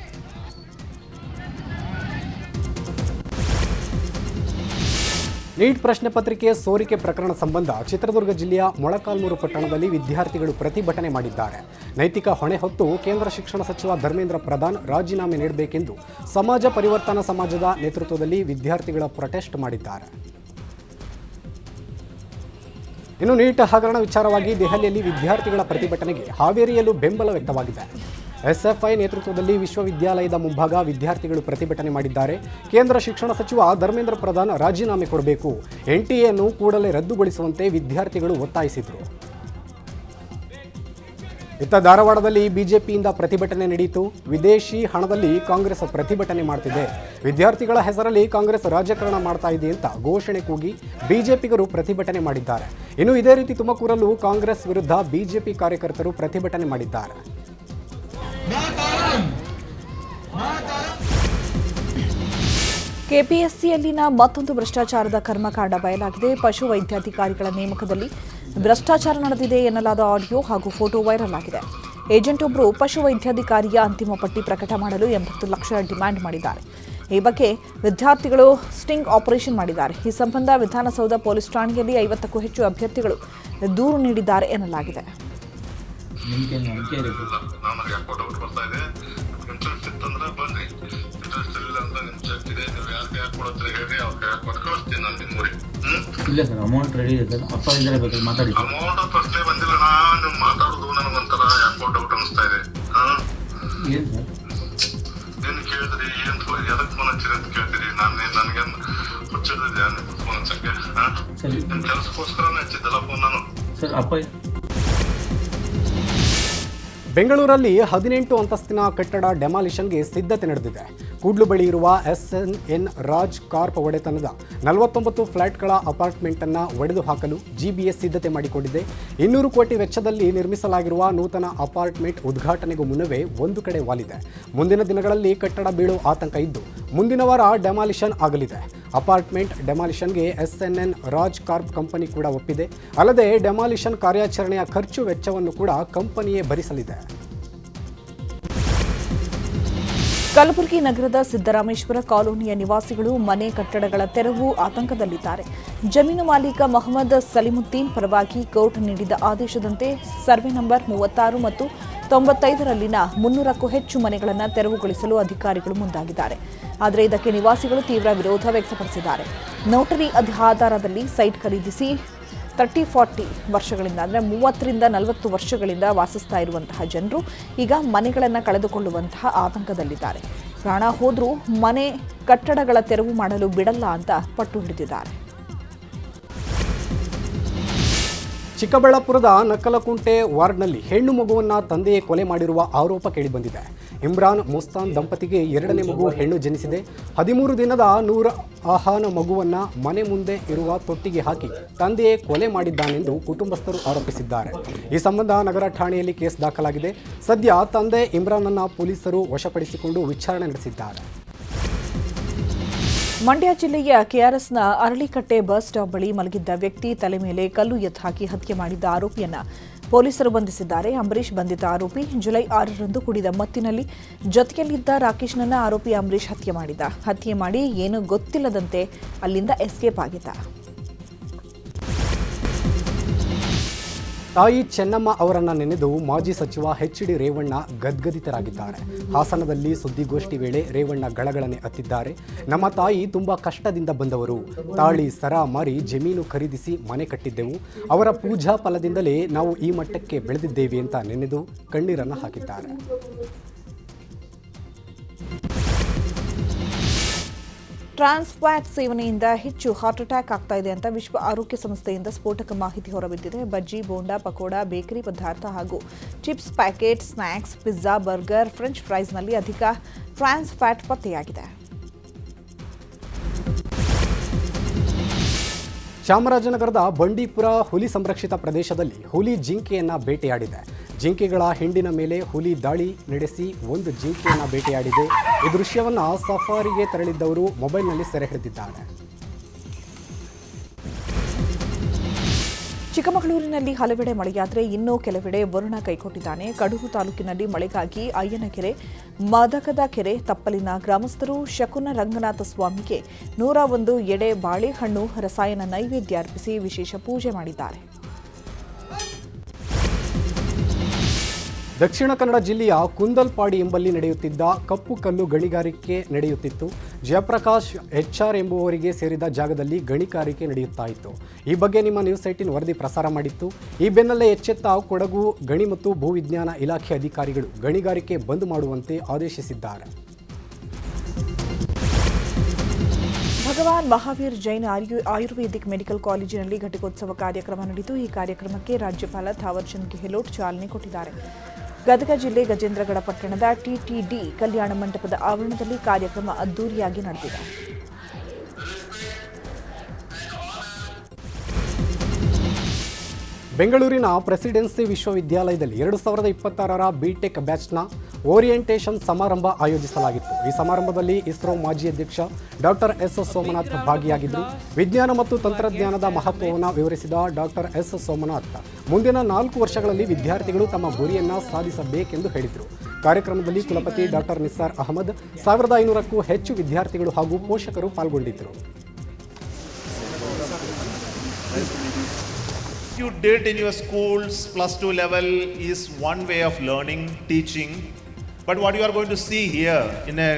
ನೀಟ್ ಪ್ರಶ್ನೆ ಪತ್ರಿಕೆ ಸೋರಿಕೆ ಪ್ರಕರಣ ಸಂಬಂಧ ಚಿತ್ರದುರ್ಗ ಜಿಲ್ಲೆಯ ಮೊಳಕಾಲ್ಮೂರು ಪಟ್ಟಣದಲ್ಲಿ ವಿದ್ಯಾರ್ಥಿಗಳು ಪ್ರತಿಭಟನೆ ಮಾಡಿದ್ದಾರೆ. ನೈತಿಕ ಹೊಣೆ ಹೊತ್ತು ಕೇಂದ್ರ ಶಿಕ್ಷಣ ಸಚಿವ ಧರ್ಮೇಂದ್ರ ಪ್ರಧಾನ್ ರಾಜೀನಾಮೆ ನೀಡಬೇಕೆಂದು ಸಮಾಜ ಪರಿವರ್ತನಾ ಸಮಾಜದ ನೇತೃತ್ವದಲ್ಲಿ ವಿದ್ಯಾರ್ಥಿಗಳ ಪ್ರೊಟೆಸ್ಟ್ ಮಾಡಿದ್ದಾರೆ. ಇನ್ನು ನೀಟ್ ಹಗರಣ ವಿಚಾರವಾಗಿ ದೆಹಲಿಯಲ್ಲಿ ವಿದ್ಯಾರ್ಥಿಗಳ ಪ್ರತಿಭಟನೆಗೆ ಹಾವೇರಿಯಲ್ಲೂ ಬೆಂಬಲ ವ್ಯಕ್ತವಾಗಿದೆ. ಎಸ್ಎಫ್ಐ ನೇತೃತ್ವದಲ್ಲಿ ವಿಶ್ವವಿದ್ಯಾಲಯದ ಮುಂಭಾಗ ವಿದ್ಯಾರ್ಥಿಗಳು ಪ್ರತಿಭಟನೆ ಮಾಡಿದ್ದಾರೆ. ಕೇಂದ್ರ ಶಿಕ್ಷಣ ಸಚಿವ ಧರ್ಮೇಂದ್ರ ಪ್ರಧಾನ್ ರಾಜೀನಾಮೆ ಕೊಡಬೇಕು, ಎನ್ಟಿಎಯನ್ನು ಕೂಡಲೇ ರದ್ದುಗೊಳಿಸುವಂತೆ ವಿದ್ಯಾರ್ಥಿಗಳು ಒತ್ತಾಯಿಸಿದರು. ಇತ್ತ ಧಾರವಾಡದಲ್ಲಿ ಬಿಜೆಪಿಯಿಂದ ಪ್ರತಿಭಟನೆ ನಡೆಯಿತು. ವಿದೇಶಿ ಹಣದಲ್ಲಿ ಕಾಂಗ್ರೆಸ್ ಪ್ರತಿಭಟನೆ ಮಾಡ್ತಿದೆ, ವಿದ್ಯಾರ್ಥಿಗಳ ಹೆಸರಲ್ಲಿ ಕಾಂಗ್ರೆಸ್ ರಾಜಕಾರಣ ಮಾಡ್ತಾ ಇದೆ ಅಂತ ಘೋಷಣೆ ಕೂಗಿ ಬಿಜೆಪಿಗರು ಪ್ರತಿಭಟನೆ ಮಾಡಿದ್ದಾರೆ. ಇನ್ನು ಇದೇ ರೀತಿ ತುಮಕೂರಲ್ಲೂ ಕಾಂಗ್ರೆಸ್ ವಿರುದ್ಧ ಬಿಜೆಪಿ ಕಾರ್ಯಕರ್ತರು ಪ್ರತಿಭಟನೆ ಮಾಡಿದ್ದಾರೆ. ಕೆಪಿಎಸ್ಸಿಯಲ್ಲಿನ ಮತ್ತೊಂದು ಭ್ರಷ್ಟಾಚಾರದ ಕರ್ಮಕಾಂಡ ಬಯಲಾಗಿದೆ. ಪಶು ವೈದ್ಯಾಧಿಕಾರಿಗಳ ನೇಮಕದಲ್ಲಿ ಭ್ರಷ್ಟಾಚಾರ ನಡೆದಿದೆ ಎನ್ನಲಾದ ಆಡಿಯೋ ಹಾಗೂ ಫೋಟೋ ವೈರಲ್ ಆಗಿದೆ. ಏಜೆಂಟ್ ಒಬ್ಬರು ಪಶು ವೈದ್ಯಾಧಿಕಾರಿಯ ಅಂತಿಮ ಪಟ್ಟಿ ಪ್ರಕಟ ಮಾಡಲು 80 ಲಕ್ಷ ಡಿಮ್ಯಾಂಡ್ ಮಾಡಿದ್ದಾರೆ. ಈ ಬಗ್ಗೆ ವಿದ್ಯಾರ್ಥಿಗಳು ಸ್ಟಿಂಗ್ ಆಪರೇಷನ್ ಮಾಡಿದ್ದಾರೆ. ಈ ಸಂಬಂಧ ವಿಧಾನಸೌಧ ಪೊಲೀಸ್ ಠಾಣೆಯಲ್ಲಿ 50ಕ್ಕೂ ಹೆಚ್ಚು ಅಭ್ಯರ್ಥಿಗಳು ದೂರು ನೀಡಿದ್ದಾರೆ ಎನ್ನಲಾಗಿದೆ. ಇಲ್ಲ ಸರ್, ಅಮೌಂಟ್ ರೆಡಿ ಇದೆ ಸರ್. ಅಪ್ಪ ಇದ್ರೆ ಬೇಕಾದ್ರೆ ಮಾತಾಡಿ. ಅಮೌಂಟ್ ಪ್ರಶ್ನೆ ಬಂದಿಲ್ಲ, ನೀವು ಮಾತಾಡೋದು ನನಗೊಂಥರ ಯಾಕೋ ಡೌಟ್ ಅನಿಸ್ತಾ ಇದೆ. ಏನು ಸರ್ ಏನು ಕೇಳಿದ್ರಿ, ಏನು ಎದಕ್ಕೆ ಫೋನ್ ಹಚ್ಚಿರಿ ಅಂತ ಕೇಳ್ತೀರಿ? ನನಗೇನು ಹುಚ್ಚಿಡಿದ್ಯಾ ಫೋನ್ ಹಚ್ಚಕ್ಕೆ? ಸರಿ, ನಿಮ್ಮ ಕೆಲಸಕ್ಕೋಸ್ಕರನೇ ಹಚ್ಚಿದ್ದಲ್ಲ ಫೋನ್ ನಾನು. ಸರ್ ಅಪ್ಪ. ಬೆಂಗಳೂರಲ್ಲಿ 18 ಅಂತಸ್ತಿನ ಕಟ್ಟಡ ಡೆಮಾಲಿಷನ್ಗೆ ಸಿದ್ಧತೆ ನಡೆದಿದೆ. ಕೂಡ್ಲು ಬಳಿ ಇರುವ SNN ರಾಜ್ ಕಾರ್ಪ್ ಒಡೆತನದ 49 ಫ್ಲಾಟ್ಗಳ ಅಪಾರ್ಟ್ಮೆಂಟನ್ನು ಒಡೆದು ಹಾಕಲು GBS ಸಿದ್ಧತೆ ಮಾಡಿಕೊಂಡಿದೆ. 200 ಕೋಟಿ ವೆಚ್ಚದಲ್ಲಿ ನಿರ್ಮಿಸಲಾಗಿರುವ ನೂತನ ಅಪಾರ್ಟ್ಮೆಂಟ್ ಉದ್ಘಾಟನೆಗೂ ಮುನ್ನವೇ ಒಂದು ಕಡೆ ವಾಲಿದೆ. ಮುಂದಿನ ದಿನಗಳಲ್ಲಿ ಕಟ್ಟಡ ಬೀಳೋ ಆತಂಕ ಇದ್ದು ಮುಂದಿನ ವಾರ ಡೆಮಾಲಿಷನ್ ಆಗಲಿದೆ. ಅಪಾರ್ಟ್ಮೆಂಟ್ ಡೆಮಾಲಿಷನ್ಗೆ SNN ರಾಜ್ ಕಾರ್ಪ್ ಕಂಪನಿ ಕೂಡ ಒಪ್ಪಿದೆ. ಅಲ್ಲದೆ ಡೆಮಾಲಿಷನ್ ಕಾರ್ಯಾಚರಣೆಯ ಖರ್ಚು ವೆಚ್ಚವನ್ನು ಕೂಡ ಕಂಪನಿಯೇ ಭರಿಸಲಿದೆ. ಕಲಬುರಗಿ ನಗರದ ಸಿದ್ದರಾಮೇಶ್ವರ ಕಾಲೋನಿಯ ನಿವಾಸಿಗಳು ಮನೆ ಕಟ್ಟಡಗಳ ತೆರವು ಆತಂಕದಲ್ಲಿದ್ದಾರೆ. ಜಮೀನು ಮಾಲೀಕ ಮೊಹಮ್ಮದ್ ಸಲಿಮುದ್ದೀನ್ ಪರವಾಗಿ ಕೋರ್ಟ್ ನೀಡಿದ ಆದೇಶದಂತೆ ಸರ್ವೆ ನಂಬರ್ 36 ಮತ್ತು 95ರಲ್ಲಿನ 300ಕ್ಕೂ ಹೆಚ್ಚು ಮನೆಗಳನ್ನು ತೆರವುಗೊಳಿಸಲು ಅಧಿಕಾರಿಗಳು ಮುಂದಾಗಿದ್ದಾರೆ. ಆದರೆ ಇದಕ್ಕೆ ನಿವಾಸಿಗಳು ತೀವ್ರ ವಿರೋಧ ವ್ಯಕ್ತಪಡಿಸಿದ್ದಾರೆ. ನೋಟರಿ ಆಧಾರದಲ್ಲಿ ಸೈಟ್ ಖರೀದಿಸಿ 30-40 ವರ್ಷಗಳಿಂದ ಅಂದರೆ 30ರಿಂದ 40 ವರ್ಷಗಳಿಂದ ವಾಸಿಸ್ತಾ ಇರುವಂತಹ ಜನರು ಈಗ ಮನೆಗಳನ್ನು ಕಳೆದುಕೊಳ್ಳುವಂತಹ ಆತಂಕದಲ್ಲಿದ್ದಾರೆ. ಪ್ರಾಣ ಹೋದರೂ ಮನೆ ಕಟ್ಟಡಗಳ ತೆರವು ಮಾಡಲು ಬಿಡಲ್ಲ ಅಂತ ಪಟ್ಟು ಹಿಡಿದಿದ್ದಾರೆ. ಚಿಕ್ಕಬಳ್ಳಾಪುರದ ನಕ್ಕಲಕುಂಟೆ ವಾರ್ಡ್ನಲ್ಲಿ ಹೆಣ್ಣು ಮಗುವನ್ನು ತಂದೆಯೇ ಕೊಲೆ ಮಾಡಿರುವ ಆರೋಪ ಕೇಳಿಬಂದಿದೆ. ಇಮ್ರಾನ್ ಮುಸ್ತಾನ್ ದಂಪತಿಗೆ 2ನೇ ಮಗು ಹೆಣ್ಣು ಜನಿಸಿದೆ. 13 ದಿನದ ನೂರ್ ಆಹಾನ ಮಗುವನ್ನು ಮನೆ ಮುಂದೆ ಇರುವ ತೊಟ್ಟಿಗೆ ಹಾಕಿ ತಂದೆಯೇ ಕೊಲೆ ಮಾಡಿದ್ದಾನೆಂದು ಕುಟುಂಬಸ್ಥರು ಆರೋಪಿಸಿದ್ದಾರೆ. ಈ ಸಂಬಂಧ ನಗರ ಠಾಣೆಯಲ್ಲಿ ಕೇಸ್ ದಾಖಲಾಗಿದೆ. ಸದ್ಯ ತಂದೆ ಇಮ್ರಾನ್ನನ್ನು ಪೊಲೀಸರು ವಶಪಡಿಸಿಕೊಂಡು ವಿಚಾರಣೆ ನಡೆಸಿದ್ದಾರೆ. ಮಂಡ್ಯ ಜಿಲ್ಲೆಯ ಕೆಆರ್ಎಸ್ನ ಅರಳಿಕಟ್ಟೆ ಬಸ್ ಸ್ಟಾಪ್ ಬಳಿ ಮಲಗಿದ್ದ ವ್ಯಕ್ತಿ ತಲೆ ಮೇಲೆ ಕಲ್ಲು ಎತ್ತು ಹಾಕಿ ಹತ್ಯೆ ಮಾಡಿದ್ದ ಆರೋಪಿಯನ್ನ ಪೊಲೀಸರು ಬಂಧಿಸಿದ್ದಾರೆ. ಅಂಬರೀಶ್ ಬಂಧಿತ ಆರೋಪಿ. ಜುಲೈ 6ರಂದು ಕುಡಿದ ಮತ್ತಿನಲ್ಲಿ ಜೊತೆಯಲ್ಲಿದ್ದ ರಾಕೇಶ್ನನ್ನ ಆರೋಪಿ ಅಂಬರೀಶ್ ಹತ್ಯೆ ಮಾಡಿದ್ದ. ಹತ್ಯೆ ಮಾಡಿ ಏನೂ ಗೊತ್ತಿಲ್ಲದಂತೆ ಅಲ್ಲಿಂದ ಎಸ್ಕೇಪ್ ಆಗಿದ್ದ. ತಾಯಿ ಚೆನ್ನಮ್ಮ ಅವರನ್ನ ನೆನೆದು ಮಾಜಿ ಸಚಿವ ಎಚ್ ಡಿ ರೇವಣ್ಣ ಗದ್ಗದಿತರಾಗಿದ್ದಾರೆ. ಹಾಸನದಲ್ಲಿ ಸುದ್ದಿಗೋಷ್ಠಿ ವೇಳೆ ರೇವಣ್ಣ ಗಳಗಳನೆ ಅತ್ತಿದ್ದಾರೆ. ನಮ್ಮ ತಾಯಿ ತುಂಬಾ ಕಷ್ಟದಿಂದ ಬಂದವರು. ತಾಳಿ ಸರ ಮಾರಿ ಜಮೀನು ಖರೀದಿಸಿ ಮನೆ ಕಟ್ಟಿದ್ದೆವು. ಅವರ ಪೂಜಾ ಫಲದಿಂದಲೇ ನಾವು ಈ ಮಟ್ಟಕ್ಕೆ ಬೆಳೆದಿದ್ದೇವೆ ಅಂತ ನೆನೆದು ಕಣ್ಣೀರನ್ನು ಹಾಕಿದ್ದಾರೆ. ಟ್ರಾನ್ಸ್ ಫ್ಯಾಟ್ ಸೇವನೆಯಿಂದ ಹೆಚ್ಚು ಹಾರ್ಟ್ ಅಟ್ಯಾಕ್ ಆಗ್ತಾ ಇದೆ ಅಂತ ವಿಶ್ವ ಆರೋಗ್ಯ ಸಂಸ್ಥೆಯಿಂದ ಸ್ಫೋಟಕ ಮಾಹಿತಿ ಹೊರಬಿದ್ದಿದೆ. ಬಜ್ಜಿ, ಬೋಂಡಾ, ಪಕೋಡಾ, ಬೇಕರಿ ಪದಾರ್ಥ ಹಾಗೂ chips packet, snacks, pizza, burger, French ಫ್ರೈಸ್ನಲ್ಲಿ ಅಧಿಕ ಟ್ರಾನ್ಸ್ ಫ್ಯಾಟ್ ಪತ್ತೆಯಾಗಿದೆ. ಚಾಮರಾಜನಗರದ ಬಂಡೀಪುರ ಹುಲಿ ಸಂರಕ್ಷಿತ ಪ್ರದೇಶದಲ್ಲಿ ಹುಲಿ ಜಿಂಕೆಯನ್ನು ಬೇಟೆಯಾಡಿದೆ. ಜಿಂಕೆಗಳ ಹಿಂಡಿನ ಮೇಲೆ ಹುಲಿ ದಾಳಿ ನಡೆಸಿ ಒಂದು ಜಿಂಕೆಯನ್ನು ಬೇಟೆಯಾಡಿದೆ. ಈ ದೃಶ್ಯವನ್ನು ಸಫಾರಿಗೆ ತೆರಳಿದ್ದವರು ಮೊಬೈಲ್ನಲ್ಲಿ ಸೆರೆ ಹಿಡಿದಿದ್ದಾರೆ. ಚಿಕ್ಕಮಗಳೂರಿನಲ್ಲಿ ಹಲವೆಡೆ ಮಳೆಯಾದರೆ ಇನ್ನೂ ಕೆಲವೆಡೆ ವರುಣ ಕೈಕೊಟ್ಟಿದ್ದಾನೆ. ಕಡೂರು ತಾಲೂಕಿನಲ್ಲಿ ಮಳೆಗಾಗಿ ಅಯ್ಯನಕೆರೆ, ಮದಕದ ಕೆರೆ, ತಪ್ಪಲಿನ ಗ್ರಾಮಸ್ಥರು ಶಕುನ ರಂಗನಾಥ ಸ್ವಾಮಿಗೆ 101 ಎಡೆ ಬಾಳೆಹಣ್ಣು ರಸಾಯನ ನೈವೇದ್ಯ ಅರ್ಪಿಸಿ ವಿಶೇಷ ಪೂಜೆ ಮಾಡಿದ್ದಾರೆ. ದಕ್ಷಿಣ ಕನ್ನಡ ಜಿಲ್ಲೆಯ ಕುಂದಲ್ಪಾಡಿ ಎಂಬಲ್ಲಿ ನಡೆಯುತ್ತಿದ್ದ ಕಪ್ಪು ಕಲ್ಲು ಗಣಿಗಾರಿಕೆ ನಡೆಯುತ್ತಿತ್ತು. ಜಯಪ್ರಕಾಶ್ HR ಎಂಬುವವರಿಗೆ ಸೇರಿದ ಜಾಗದಲ್ಲಿ ಗಣಿಗಾರಿಕೆ ನಡೆಯುತ್ತಾ ಇತ್ತು. ಈ ಬಗ್ಗೆ ನಿಮ್ಮ ನ್ಯೂಸ್ 18 ವರದಿ ಪ್ರಸಾರ ಮಾಡಿತ್ತು. ಈ ಬೆನ್ನಲ್ಲೇ ಎಚ್ಚೆತ್ತ ಕೊಡಗು ಗಣಿ ಮತ್ತು ಭೂವಿಜ್ಞಾನ ಇಲಾಖೆ ಅಧಿಕಾರಿಗಳು ಗಣಿಗಾರಿಕೆ ಬಂದ್ ಮಾಡುವಂತೆ ಆದೇಶಿಸಿದ್ದಾರೆ. ಭಗವಾನ್ ಮಹಾವೀರ್ ಜೈನ್ ಆಯುರ್ವೇದಿಕ್ ಮೆಡಿಕಲ್ ಕಾಲೇಜಿನಲ್ಲಿ ಘಟಿಕೋತ್ಸವ ಕಾರ್ಯಕ್ರಮ ನಡೆಯಿತು. ಈ ಕಾರ್ಯಕ್ರಮಕ್ಕೆ ರಾಜ್ಯಪಾಲ ಥಾವರ್ಚಂದ್ ಗೆಹ್ಲೋಟ್ ಚಾಲನೆ ಕೊಟ್ಟಿದ್ದಾರೆ. ಗದಗ ಜಿಲ್ಲೆ ಗಜೇಂದ್ರಗಡ ಪಟ್ಟಣದ TTD ಕಲ್ಯಾಣ ಮಂಟಪದ ಆವರಣದಲ್ಲಿ ಕಾರ್ಯಕ್ರಮ ಅದ್ದೂರಿಯಾಗಿ ನಡೆದಿದೆ. ಬೆಂಗಳೂರಿನ ಪ್ರೆಸಿಡೆನ್ಸಿ ವಿಶ್ವವಿದ್ಯಾಲಯದಲ್ಲಿ 2026ರ ಬಿಟೆಕ್ ಬ್ಯಾಚ್ನ ಓರಿಯೆಂಟೇಷನ್ ಸಮಾರಂಭ ಆಯೋಜಿಸಲಾಗಿತ್ತು. ಈ ಸಮಾರಂಭದಲ್ಲಿ ಇಸ್ರೋ ಮಾಜಿ ಅಧ್ಯಕ್ಷ ಡಾಕ್ಟರ್ ಎಸ್ ಸೋಮನಾಥ್ ಭಾಗಿಯಾಗಿದ್ದರು. ವಿಜ್ಞಾನ ಮತ್ತು ತಂತ್ರಜ್ಞಾನದ ಮಹತ್ವವನ್ನು ವಿವರಿಸಿದ ಡಾಕ್ಟರ್ ಎಸ್ ಸೋಮನಾಥ್ ಮುಂದಿನ 4 ವರ್ಷಗಳಲ್ಲಿ ವಿದ್ಯಾರ್ಥಿಗಳು ತಮ್ಮ ಗುರಿಯನ್ನು ಸಾಧಿಸಬೇಕೆಂದು ಹೇಳಿದರು. ಕಾರ್ಯಕ್ರಮದಲ್ಲಿ ಕುಲಪತಿ ಡಾಕ್ಟರ್ ನಿಸಾರ್ ಅಹಮದ್, 1500ಕ್ಕೂ ಹೆಚ್ಚು ವಿದ್ಯಾರ್ಥಿಗಳು ಹಾಗೂ ಪೋಷಕರು ಪಾಲ್ಗೊಂಡಿದ್ದರು. You did in your schools +2 level is one way of learning, teaching, but what you are going to see here in a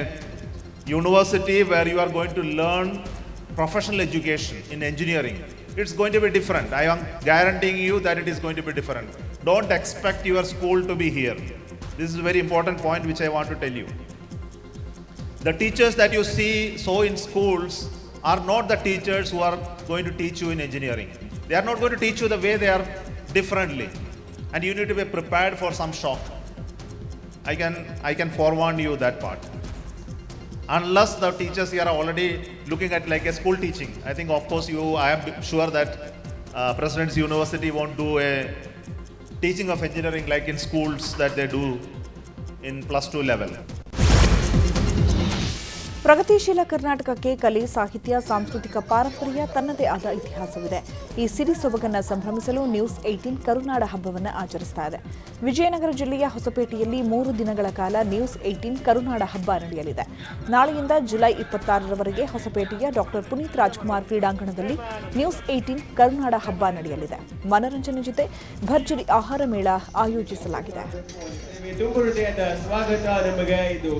university where you are going to learn professional education in engineering, it's going to be different. I am guaranteeing you that it is going to be different. Don't expect your school to be here. This is a very important point which I want to tell you. The teachers that you see in schools are not the teachers who are going to teach you in engineering. They are not going to teach you the way they are differently, and you need to be prepared for some shock. I can forewarn you that part. Unless the teachers here are already looking at like a school teaching, I think of course I am sure that President's University won't do a teaching of engineering like in schools that they do in +2 level. ಪ್ರಗತಿಶೀಲ ಕರ್ನಾಟಕಕ್ಕೆ ಕಲೆ, ಸಾಹಿತ್ಯ, ಸಾಂಸ್ಕೃತಿಕ ಪಾರಂಪರ್ಯ ತನ್ನದೇ ಆದ ಇತಿಹಾಸವಿದೆ. ಈ ಸಿರಿ ಸೊಬಗನ್ನು ಸಂಭ್ರಮಿಸಲು ನ್ಯೂಸ್ 18 ಕರುನಾಡ ಹಬ್ಬವನ್ನು ಆಚರಿಸ್ತಾ ಇದೆ. ವಿಜಯನಗರ ಜಿಲ್ಲೆಯ ಹೊಸಪೇಟೆಯಲ್ಲಿ 3 ದಿನಗಳ ಕಾಲ ನ್ಯೂಸ್ 18 ಕರುನಾಡ ಹಬ್ಬ ನಡೆಯಲಿದೆ. ನಾಳೆಯಿಂದ ಜುಲೈ 26ರವರೆಗೆ ಹೊಸಪೇಟೆಯ ಡಾಕ್ಟರ್ ಪುನೀತ್ ರಾಜ್ಕುಮಾರ್ ಕ್ರೀಡಾಂಗಣದಲ್ಲಿ ನ್ಯೂಸ್ 18 ಕರುನಾಡ ಹಬ್ಬ ನಡೆಯಲಿದೆ. ಮನರಂಜನೆ ಜೊತೆ ಭರ್ಜರಿ ಆಹಾರ ಮೇಳ ಆಯೋಜಿಸಲಾಗಿದೆ. ಸ್ವಾಗತ ನಮಗೆ ಇದು